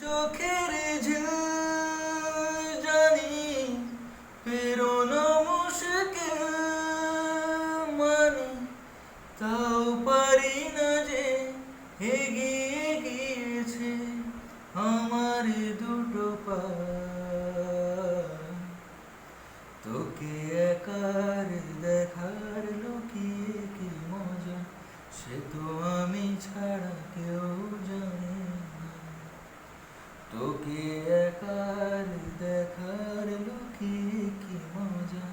চোখের ঝিল জানি পেরোনো মুশকিল মানি তাও পারি না যে এগিয়ে গিয়েছে আমার দুটো পা তোকে একার দেখার লুকিয়ে কি মজা সে তো আমি ছাড়া কেউ জানে না তোকে একার দেখার লুকিয়ে কি মজা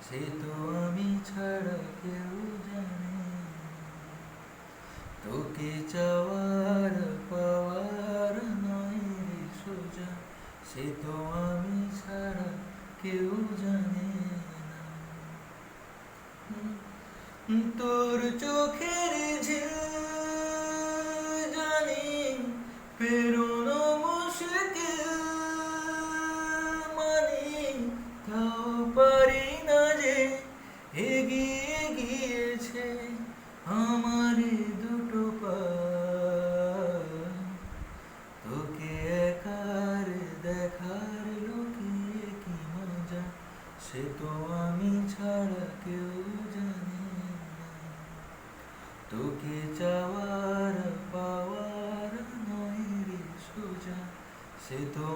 সে তো আমি ছাড়া কেউ জানে না তোকে চাওয়ার পাওয়ার নয় রে সোজা সে তো আমি ছাড়া কেউ জানে না তোর চোখের ঝিল জানি পেরোনো মুশকিল মানি তাও পারি না যে এগিয়ে গিয়েছে আমার দুটো পা তোকে একার দেখার লুকিয়ে কি মজা সে তো আমি ছাড়া কেউ জানে না তোকে চাওয়ার পাওয়ার নয় রে সোজা সে তো